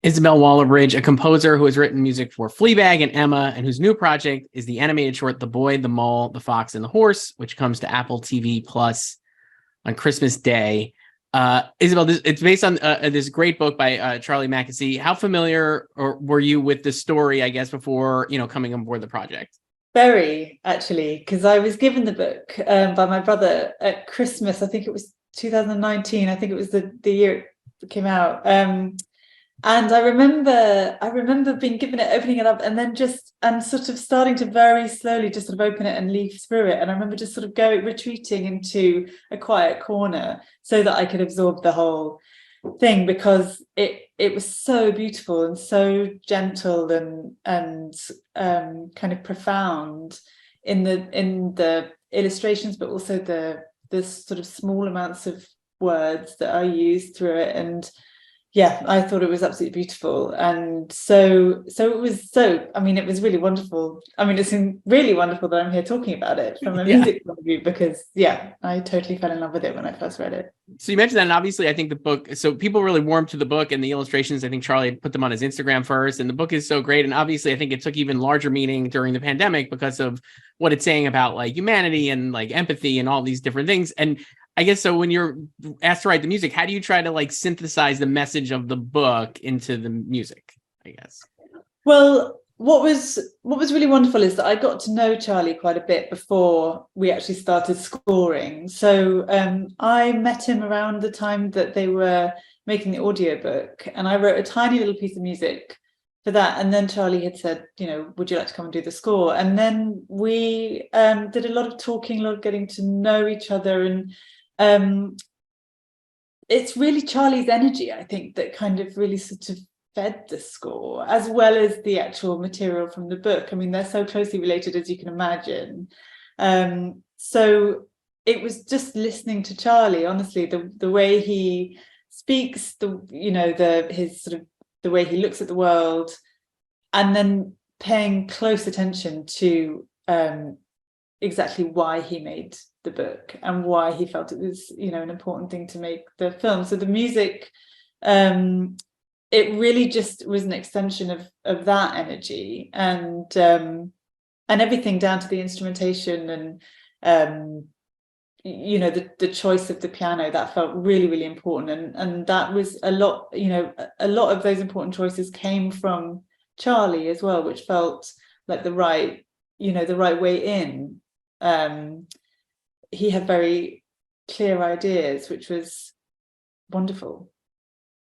Isobel Waller-Bridge, a composer who has written music for Fleabag and Emma, and whose new project is the animated short The Boy, the Mole, the Fox, and the Horse, which comes to Apple TV Plus on Christmas Day. Isobel, it's based on this great book by Charlie Mackesy. How familiar were you with the story, I guess, before coming on board the project? Very, actually, because I was given the book by my brother at Christmas. I think it was 2019. I think it was the year it came out. And I remember being given it, opening it up, and then sort of starting to very slowly just sort of open it and leaf through it. And I remember just sort of retreating into a quiet corner so that I could absorb the whole thing, because it was so beautiful and so gentle and kind of profound in the illustrations, but also the sort of small amounts of words that are used through it. And yeah, I thought it was absolutely beautiful. And so it was it was really wonderful. I mean, it's really wonderful that I'm here talking about it from a music point of view, because I totally fell in love with it when I first read it. So you mentioned that, and obviously I think the book, so people really warmed to the book and the illustrations. I think Charlie had put them on his Instagram first, and the book is so great. And obviously I think it took even larger meaning during the pandemic because of what it's saying about like humanity and like empathy and all these different things. And I guess so when you're asked to write the music, how do you try to like synthesize the message of the book into the music, I guess? Well, what was really wonderful is that I got to know Charlie quite a bit before we actually started scoring. So I met him around the time that they were making the audiobook, and I wrote a tiny little piece of music for that. And then Charlie had said, would you like to come and do the score? And then we did a lot of talking, a lot of getting to know each other. And it's really Charlie's energy, I think, that kind of really sort of fed the score, as well as the actual material from the book. I mean, they're so closely related, as you can imagine. So it was just listening to Charlie, honestly, the way he speaks, the way he looks at the world, and then paying close attention to exactly why he made the book and why he felt it was an important thing to make the film. So the music, it really just was an extension of that energy, and everything down to the instrumentation and the choice of the piano, that felt really, really important. And that was a lot of those important choices came from Charlie as well, which felt like the right way in. He had very clear ideas, which was wonderful.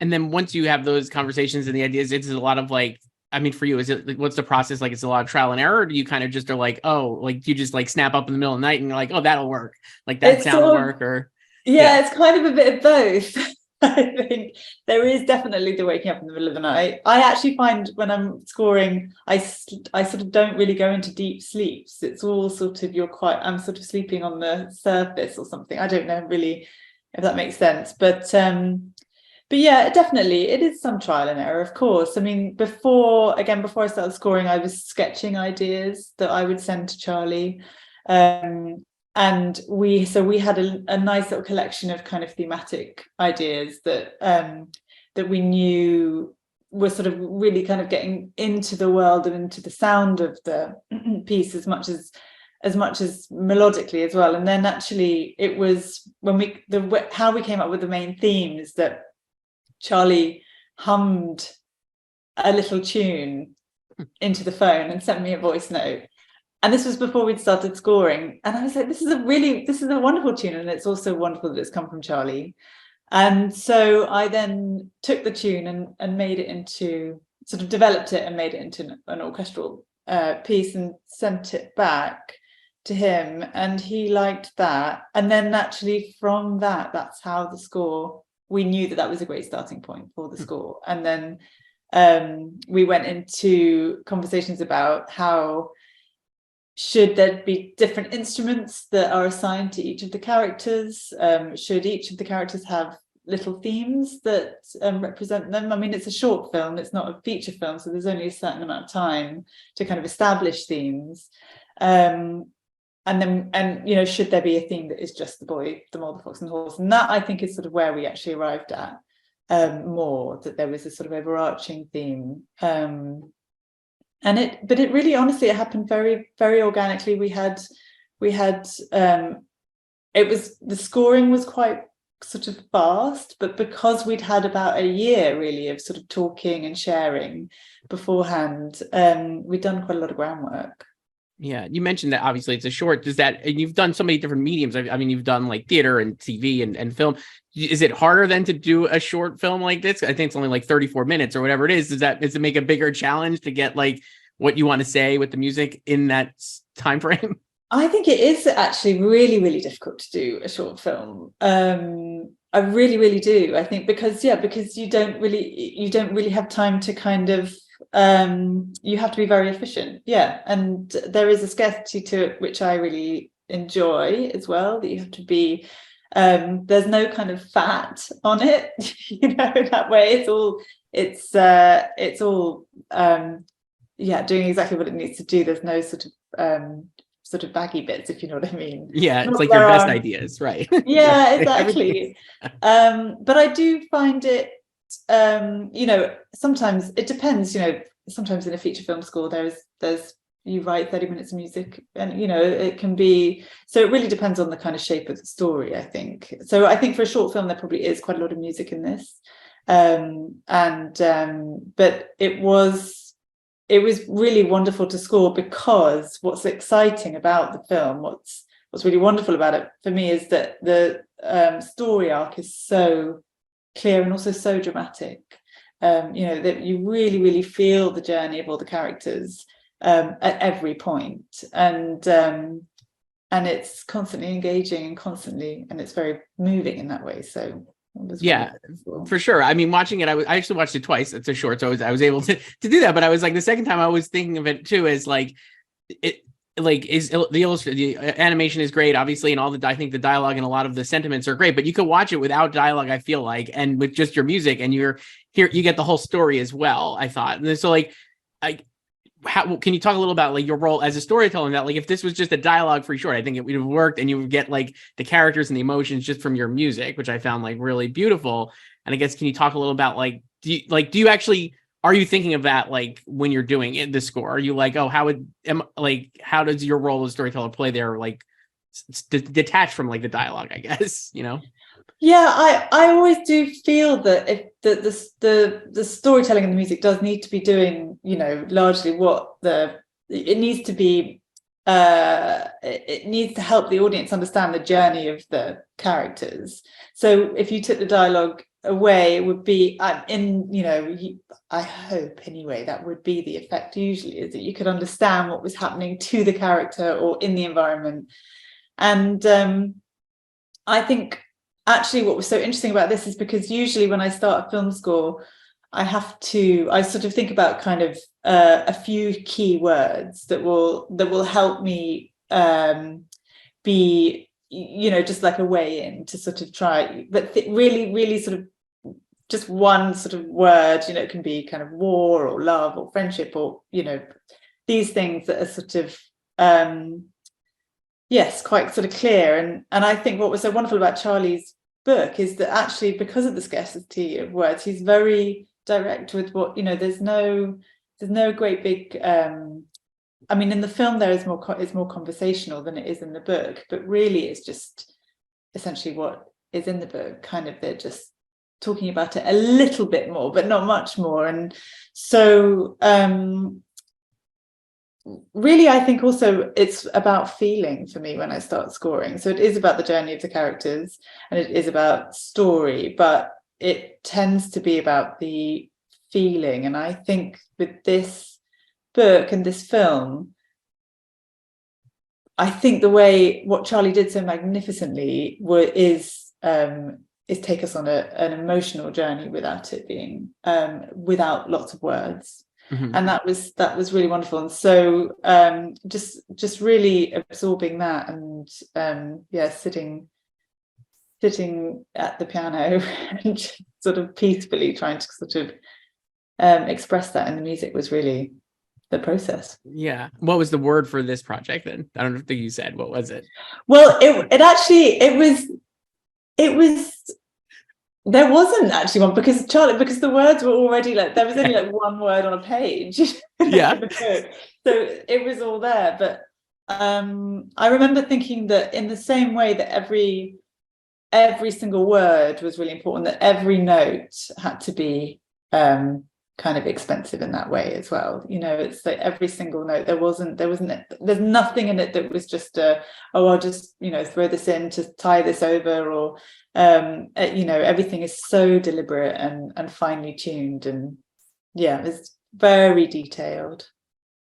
And then once you have those conversations and the ideas, it's a lot of like, I mean, for you, is it like, what's the process like? It's a lot of trial and error, or do you kind of just are like, oh, like you just like snap up in the middle of the night and you're like, oh, that'll work, like that sound will work? Or it's kind of a bit of both. I think there is definitely the waking up in the middle of the night. I actually find when I'm scoring, I sort of don't really go into deep sleeps. It's all sort of I'm sort of sleeping on the surface or something. I don't know really if that makes sense, but yeah, definitely it is some trial and error, of course. I mean, before I started scoring, I was sketching ideas that I would send to Charlie. And we had a nice little collection of kind of thematic ideas that we knew were sort of really kind of getting into the world and into the sound of the piece as much as melodically as well. And then actually it was how we came up with the main themes that Charlie hummed a little tune into the phone and sent me a voice note. And this was before we'd started scoring. And I was like, this is a wonderful tune. And it's also wonderful that it's come from Charlie. And so I then took the tune and made it into, sort of developed it and made it into an orchestral piece and sent it back to him. And he liked that. And then naturally from that, that's how the score, we knew that was a great starting point for the score. And then we went into conversations about how should there be different instruments that are assigned to each of the characters? Should each of the characters have little themes that represent them? I mean, it's a short film, it's not a feature film, so there's only a certain amount of time to kind of establish themes. And should there be a theme that is just the boy, the mole, the fox, and the horse? And that, I think, is sort of where we actually arrived at. more, that there was a sort of overarching theme. But it really, honestly, it happened very, very organically. We had the scoring was quite sort of fast, but because we'd had about a year really of sort of talking and sharing beforehand, we'd done quite a lot of groundwork. Yeah, you mentioned that obviously it's a short. Does that, and you've done so many different mediums. I mean, you've done like theater and TV and film. Is it harder than to do a short film like this? I think it's only like 34 minutes or whatever it is. Does it make a bigger challenge to get like what you want to say with the music in that time frame? I think it is actually really, really difficult to do a short film. I really, really do. I think because you don't really have time to kind of, you have to be very efficient. Yeah. And there is a scarcity to it, which I really enjoy as well, that you have to be, there's no kind of fat on it, in that way. It's all doing exactly what it needs to do. There's no sort of baggy bits, if you know what I mean. Yeah, it's like your best ideas, right? Yeah, exactly. But I do find it, sometimes it depends, sometimes in a feature film score there's you write 30 minutes of music, and it can be, so it really depends on the kind of shape of the story, I think. So I think for a short film there probably is quite a lot of music in this, but it was really wonderful to score, because what's exciting about the film, what's really wonderful about it for me, is that the story arc is so clear and also so dramatic. That you really, really feel the journey of all the characters at every point, and it's constantly engaging and it's very moving in that way. So yeah, for sure. I mean, watching it, I actually watched it twice. It's a short, so I was able to do that. But I was like, the second time I was thinking of it too as like it, like is the animation is great, obviously, and I think the dialogue and a lot of the sentiments are great. But you could watch it without dialogue, I feel like, and with just your music, and you get the whole story as well, I thought. And so how can you talk a little about like your role as a storyteller in that? Like, if this was just a dialogue free short, I think it would have worked, and you would get like the characters and the emotions just from your music, which I found like really beautiful. And I guess, can you talk a little about like, are you thinking of that like when you're doing it, the score? Are you like, oh, how does your role as storyteller play there, like detached from like the dialogue, I guess, Yeah, I always do feel that if the storytelling and the music does need to be doing, largely what it needs to be. It needs to help the audience understand the journey of the characters. So if you took the dialogue away, it would be I hope anyway that would be the effect usually, is that you could understand what was happening to the character or in the environment. And I think actually what was so interesting about this is because usually when I start a film score, I sort of think about kind of a few key words that will help me be, just like a way in to sort of try, but really, really sort of just one sort of word, it can be kind of war or love or friendship or, these things that are sort of, yes, quite sort of clear. And I think what was so wonderful about Charlie's book is that actually, because of the scarcity of words, he's very direct with what, there's no great big, I mean, in the film there is it's more conversational than it is in the book, but really it's just essentially what is in the book, kind of, they're just talking about it a little bit more, but not much more. And so really, I think also it's about feeling for me when I start scoring. So it is about the journey of the characters and it is about story, but it tends to be about the feeling. And I think with this book and this film, I think what Charlie did so magnificently is take us on an emotional journey without it being without lots of words. Mm-hmm. And that was really wonderful. And so just really absorbing that and sitting at the piano and sort of peacefully trying to sort of express that in the music was really the process. Yeah. What was the word for this project then? I don't think you said. What was it? Well, it was There wasn't actually one because the words were already like, there was only like one word on a page. Yeah. In the book. So it was all there. But I remember thinking that in the same way that every single word was really important, that every note had to be kind of expensive in that way as well. You know, it's like every single note, there's nothing in it that was just I'll just, you know, throw this in to tie this over, or you know, everything is so deliberate and finely tuned, and yeah, it's very detailed.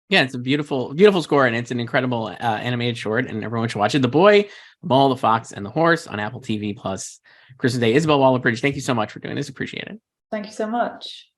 Yeah, it's a beautiful, beautiful score, and it's an incredible animated short, and everyone should watch it. The Boy, the Mole, the Fox, and the Horse on Apple TV Plus Christmas Day. Isobel Waller-Bridge, thank you so much for doing this. Appreciate it. Thank you so much.